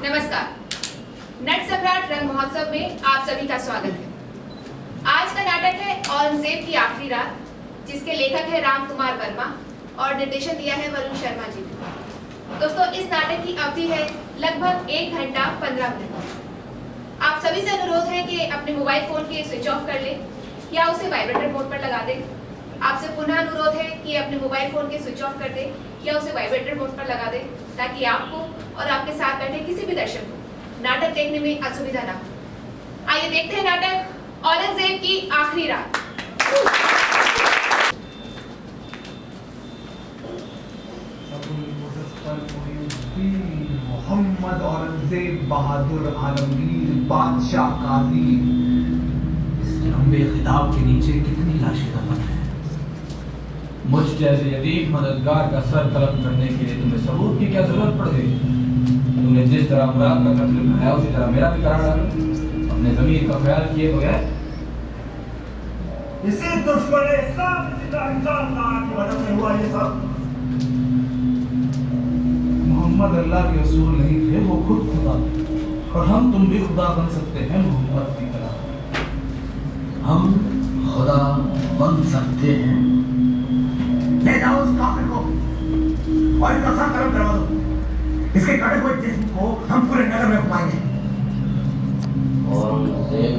नमस्कार। नट सम्राट रंग महोत्सव में आप सभी का स्वागत है। आज का नाटक है औरंगजेब की आखिरी रात, जिसके लेखक है राम कुमार वर्मा और निर्देशन दिया है वरुण शर्मा जी ने। दोस्तों, इस नाटक की अवधि है लगभग 1 घंटा 15 मिनट। आप सभी से अनुरोध है कि अपने मोबाइल फोन के स्विच ऑफ कर लें या उसे वाइब्रेटर मोड पर लगा दें। आपसे पुनः अनुरोध है कि अपने मोबाइल फोन के स्विच ऑफ कर दें या उसे वाइब्रेटर मोड पर लगा दें, ताकि आपको और आपके साथ बैठे किसी भी दर्शक को नाटक देखने में असुविधा ना हो। आइए देखते हैं नाटक औरंगजेब की आखिरी रात। मोहम्मद औरंगजेब बहादुर आलमगीर बादशाह काजी। इस लंबे खिताब के नीचे कितनी लाशें दफन हैं। मुझ जैसे यतीम मददगार का सर तलब करने के लिए तुम्हें सबूत की क्या जरूरत पड़ गई? तुमने जिस तरह मुराद का कत्ल कराया उसी तरह मेरा भी करा डाला। अपने ज़मीर का ख्याल किए बगैर इसी दुश्मन इस्लाम जिंदा इंसान की वजह से हुआ ये सब। मोहम्मद अल्लाह के रसूल नहीं थे, वो खुद खुदा थे। और हम तुम भी खुदा बन सकते हैं मोहम्मद की तरह। हम खुदा बन सकते हैं। ले जाओ उस काफिर को और इसका सर कलम करवा दो। इसके कटे हुए जिस्म को हम पूरे नगर में घुमाएंगे। औरंगजेब,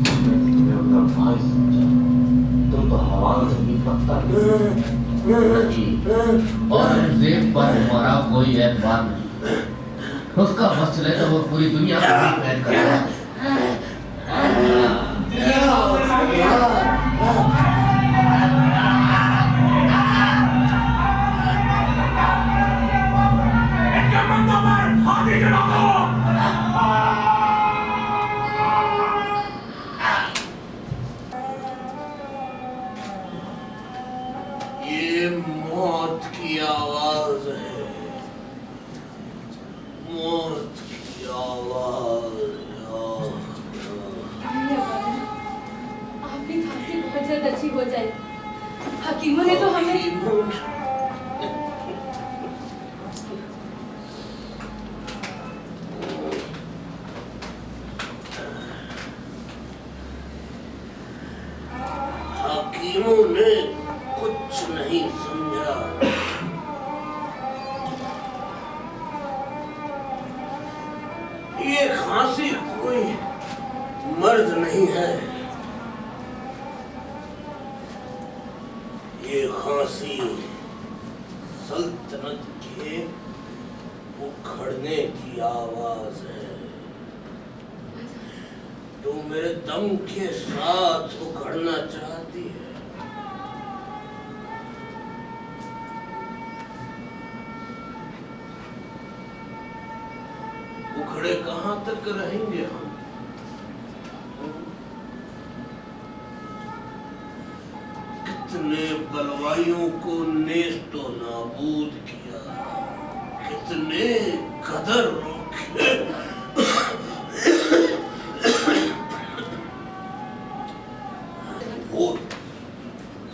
तुम्हें अपना भाई समझा, तुम तो हवान से भी पत्ता नहीं। औरंगजेब पर हमारा कोई एतबार नहीं। उसका बस चले तो वो पूरी दुनिया को भी कैद करेगा। ये मौत की आवाज है, मौत की आवाज। आपकी खांसी बहुत जल्द अच्छी हो जाए। हकीमों ने तो हमें हकीमों ने कुछ नहीं समझा। ये खांसी कोई मर्द नहीं है, ये खांसी सल्तनत के उखड़ने की आवाज है। तू मेरे दम के साथ उखड़ना चाहती है। उखड़े कहां तक रहेंगे हम? कितने बलवाइयों को नेस्तो नाबूद किया, कितने कदर रोके।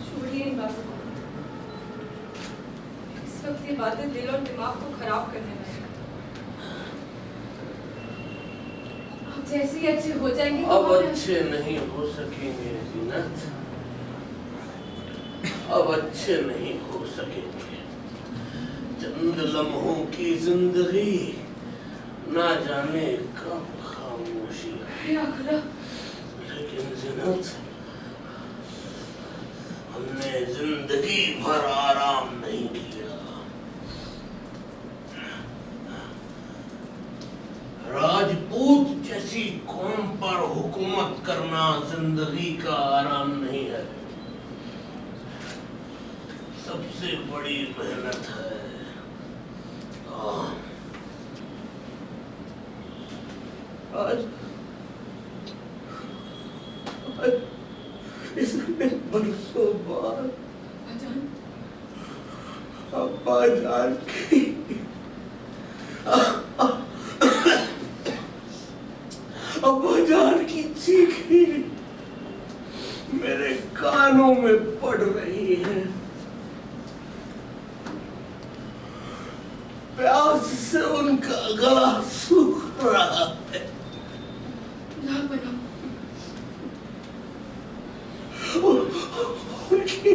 छोड़िए इन बातों को। इस वक्त ये बातें दिल और दिमाग को खराब करने लगी। आप जैसे ही अच्छे हो जाएंगे तो अब अच्छे नहीं हो सकेंगे जीनत, अब अच्छे नहीं हो सकेंगे। चंद लम्हों की जिंदगी, ना जाने कब खामोशी है। या खुदा, लेकिन जीनत, हमने जिंदगी भर आराम नहीं किया। राजपूत जैसी कौम पर हुकूमत करना जिंदगी का आराम नहीं है, सबसे बड़ी मेहनत है। आज इसने बरसों बाद अब्बा जान की अब्बा जान की चीखी मेरे कानों में पड़ रही है। प्यास से उनका गला रहा है। जहाँ बना उनकी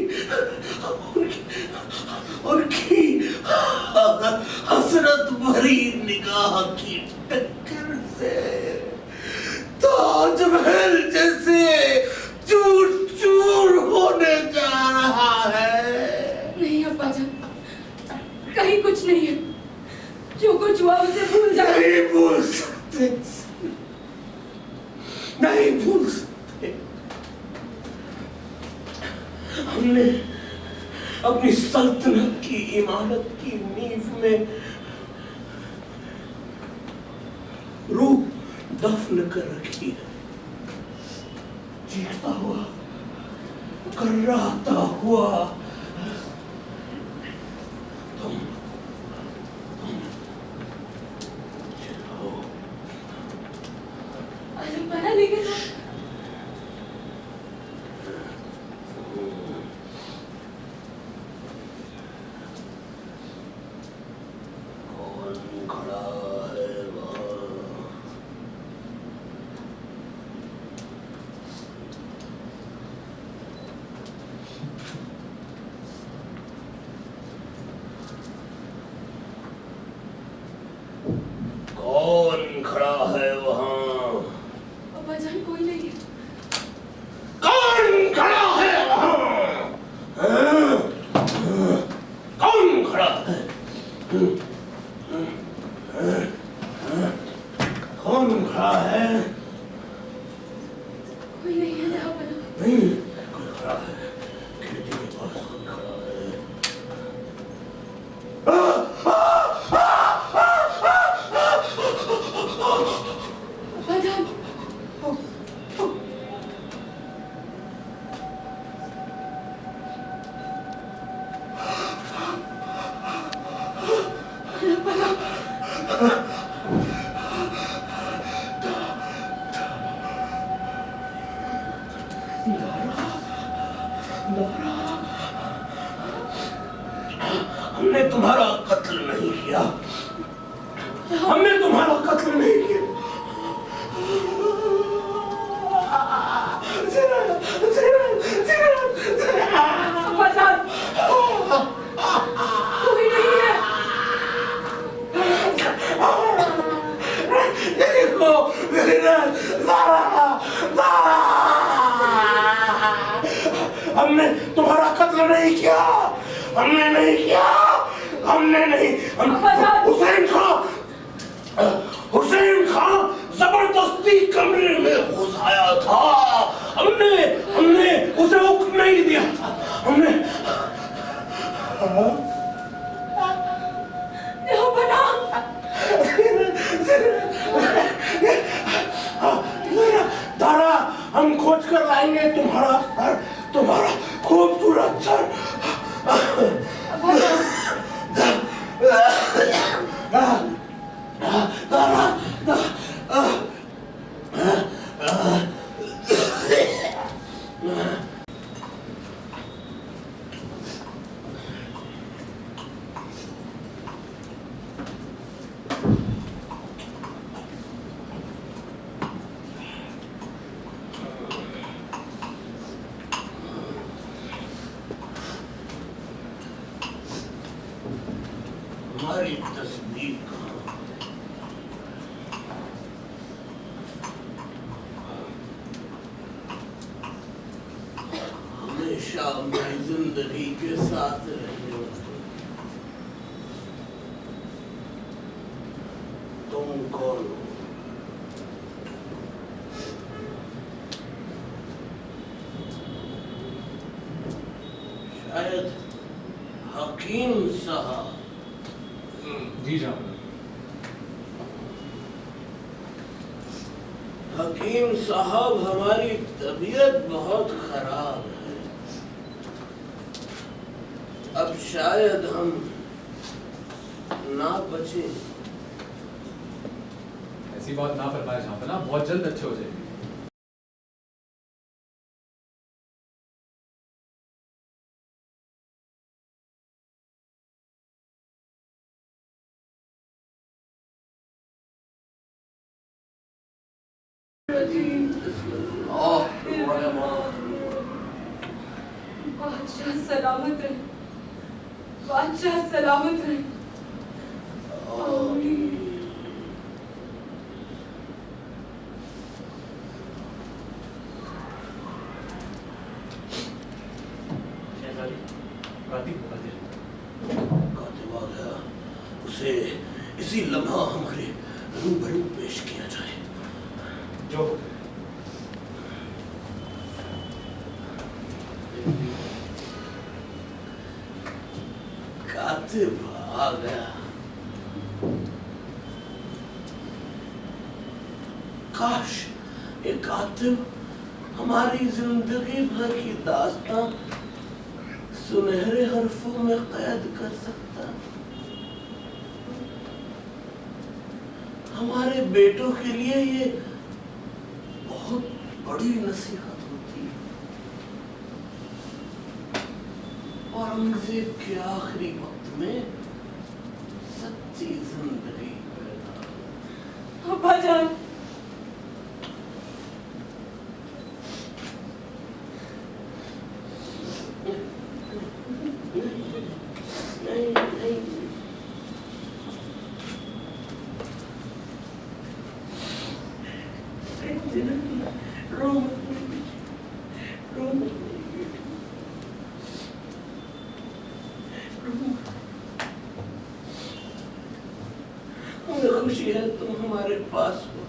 उनकी हसरत भरी निगाह की टक्कर से ताजमहल जैसे चूर चूर होने जा रहा है। नहीं अब्बा जान, कहीं कुछ नहीं है। जो कुछ हुआ उसे भूल जाओ। नहीं भूल सकते, नहीं भूल सकते। हमने अपनी सल्तनत की इमारत की नींव में रूह दफन कर रखी है। चीखता हुआ, कर्राता हुआ तुम जाओ। अरे बना लेकिन कौन खड़ा है वहाँ? कौन खड़ा है वहाँ? अब्बा जान कोई नहीं है। कौन खड़ा है वहाँ? हाँ? कौन खड़ा है? कौन खड़ा है? कोई नहीं है जहाँ बना। नहीं, कोई खड़ा है। खिड़की के पास कोई खड़ा है। अब्बा जान हमने तुम्हारा कत्ल नहीं किया। हमने तुम्हारा कत्ल नहीं किया। अब्बा जान कोई नहीं है। देखो, हमने तुम्हारा कत्ल नहीं किया। हमने नहीं किया। हमने नहीं। हुसैन खां जबरदस्ती कमरे में घुसाया था। हमने हमने उसे हुक्म नहीं दिया था। हमने जहाँ बना तारा, हम खोज कर लाएंगे तुम्हारा खूबसूरत सर। अब्बा हमारी तस्वीर कहाँ? हमेशा मेरी जिंदगी के साथ रहने वाली तुम कौन हो? शायद हकीम साहब। जी जनाब। हकीम साहब, हमारी तबीयत बहुत खराब है। अब शायद हम ना बचे। ऐसी बात ना फरमाए जहाँ ना, बहुत जल्द अच्छे हो जाएंगे। बादशाह सलामत रहे, बादशाह सलामत रहे। आमीन। कातिब आ गया, उसे इसी लम्हा हमारे रूबरू पेश किया जाए। जो कातिब आ गया। काश ये कातिब हमारी जिंदगी भर की दास्तां सुनहरे हरफों में कैद कर सकता। हमारे बेटों के लिए ये बहुत बड़ी नसीहत होती है। औरंगजेब के आखिरी वक्त में सच्ची जिंदगी पैदा। अब्बा जान, नहीं नहीं, रो मत मेरी, रो मत मेरी बेटी, रो मत। हमें खुशी है तुम हमारे पास हो।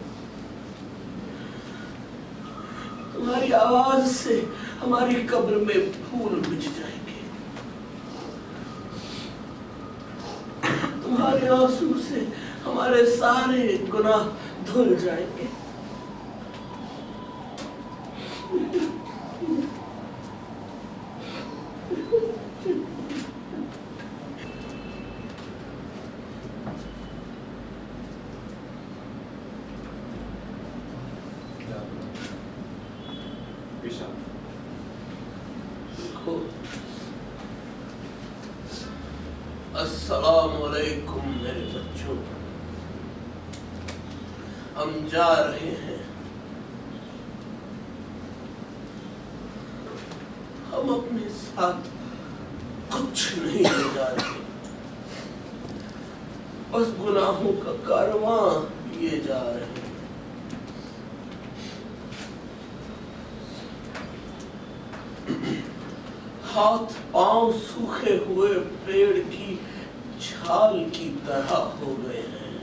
तुम्हारी आवाज से हमारी कब्र में फूल बिछ जाएंगे, तुम्हारे आंसू से हमारे सारे गुनाह धुल जाएंगे। देखो, अस्सलाम वालेकुम मेरे बच्चों, हम जा रहे हैं। हम अपने साथ कुछ नहीं ले जा रहे, बस गुनाहों का कारवां लिए जा रहे हैं। हाथ पांव सूखे हुए पेड़ की छाल की तरह हो गए हैं।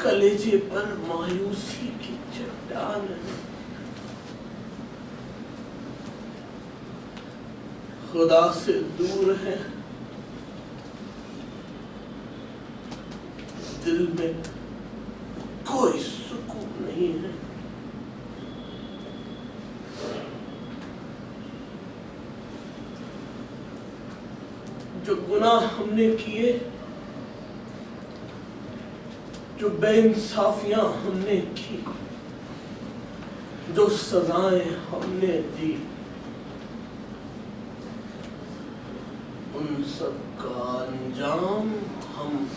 कलेजे पर मायूसी की चट्टान है। खुदा से दूर है, दिल में कोई सुकून नहीं है। जो गुनाह हमने किए, जो बेइंसाफियां हमने की, जो सजाएं हमने दी, उन सब का अंजाम हम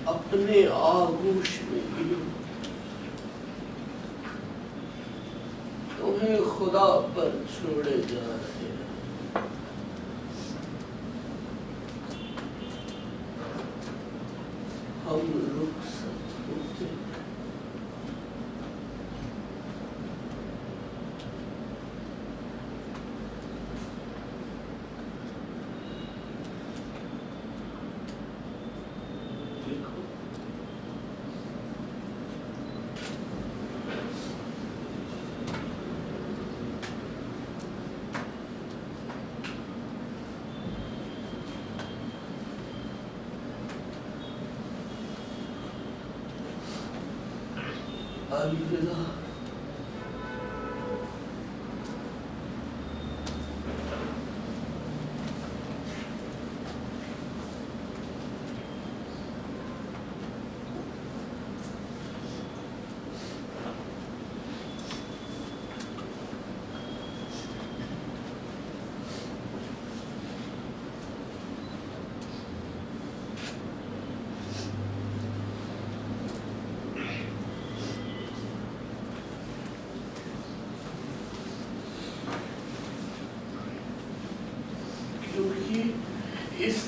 अपने आगोश में लिए। तुम्हें खुदा पर छोड़े जा रहे हैं। हम रुखसत होते हैं। देखो, अलविदा।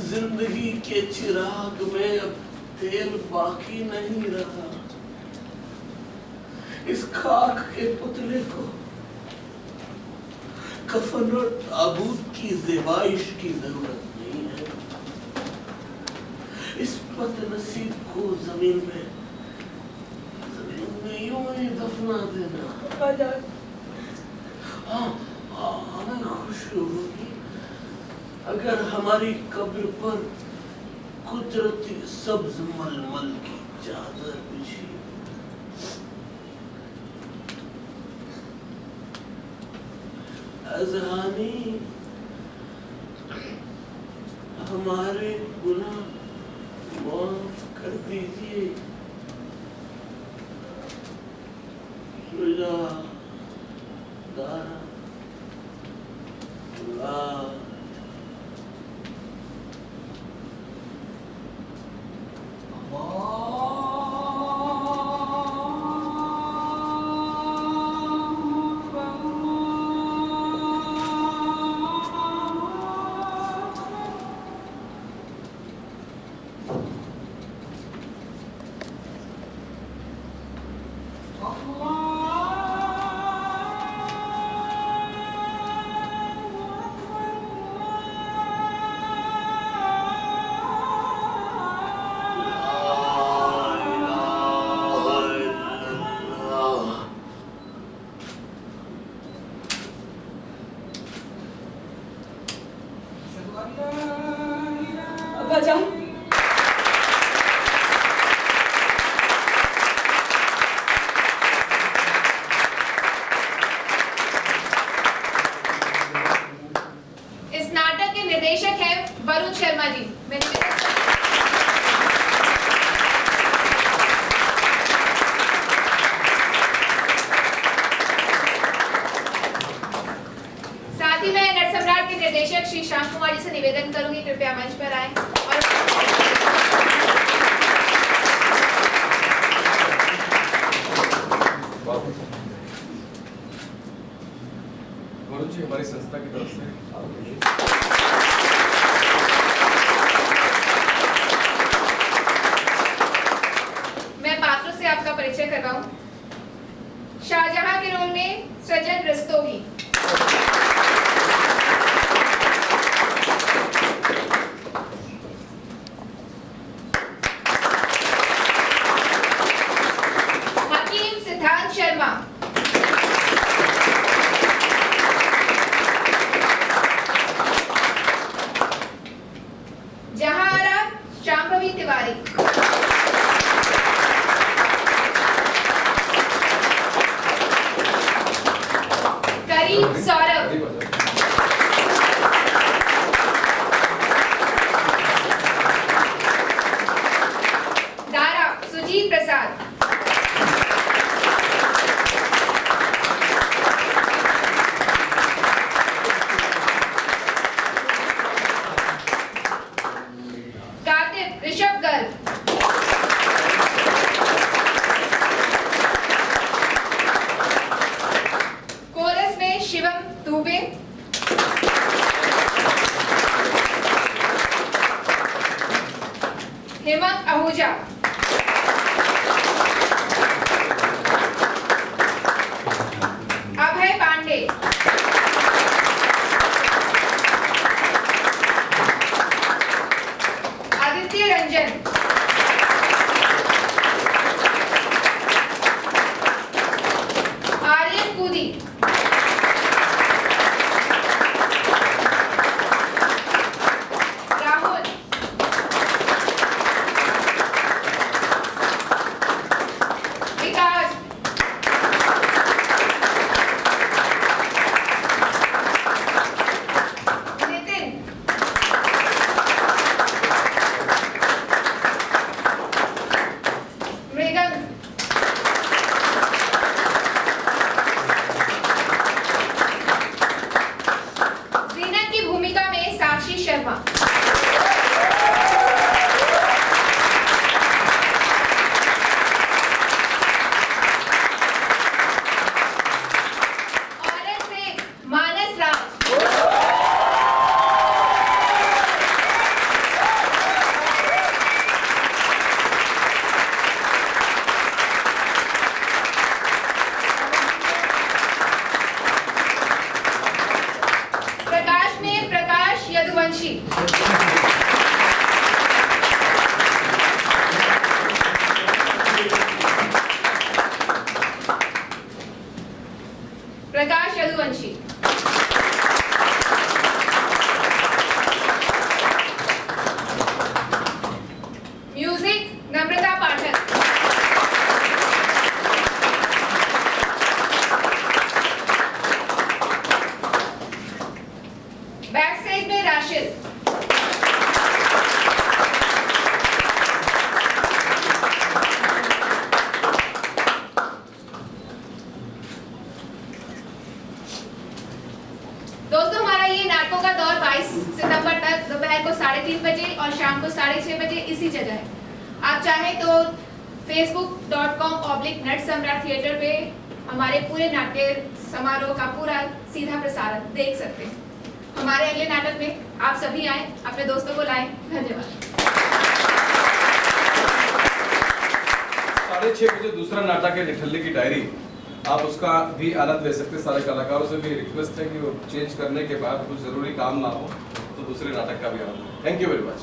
जिंदगी के चिराग में अब तेल बाकी नहीं रहा। इस खाक के पुतले को कफन और ताबूत की ज़ेबाइश की जरूरत नहीं है। इस बदनसीब को जमीन में यूं ही दफना देना। हाँ, हमें खुशी होगी अगर हमारी कब्र पर कुदरती सब्ज मलमल की चादर बिछी। अज़हानी हमारे गुनाह माफ कर दीजिए। सुजा दारा अब्बाजान, इस नाटक के निर्देशक हैं वरुण शर्मा जी। मैं साथ ही मैं नटसम्राट के निर्देशक श्री श्याम कुमार जी से निवेदन करूंगी, कृपया मंच पर आएं और वरुण जी हमारी संस्था की तरफ से मैं पात्रों से आपका परिचय करवाऊं। शाहजहां के रोल में सज्जन रस्तोगी, हकीम सिद्धांत शर्मा, जहांआरा शांभवी तिवारी, करीम सौरभ, दारा सुजीत प्रसाद, कातिब ऋषभ गर्ग, कोरस में शिवम दुबे, हेमंत आहूजा, facebook.com/नटसम्राट थिएटर पे हमारे पूरे नाट्य समारोह का पूरा सीधा प्रसारण देख सकते हैं। हमारे अगले नाटक में आप सभी आए, अपने दोस्तों को लाएं। धन्यवाद। 6:30 बजे दूसरा नाटक है निठल्ले की डायरी। आप उसका भी आनंद ले सकते हैं। सारे कलाकारों से भी रिक्वेस्ट है कि वो चेंज करने के बाद कुछ जरूरी काम ना हो तो दूसरे नाटक का भी आनंद। Thank you very much.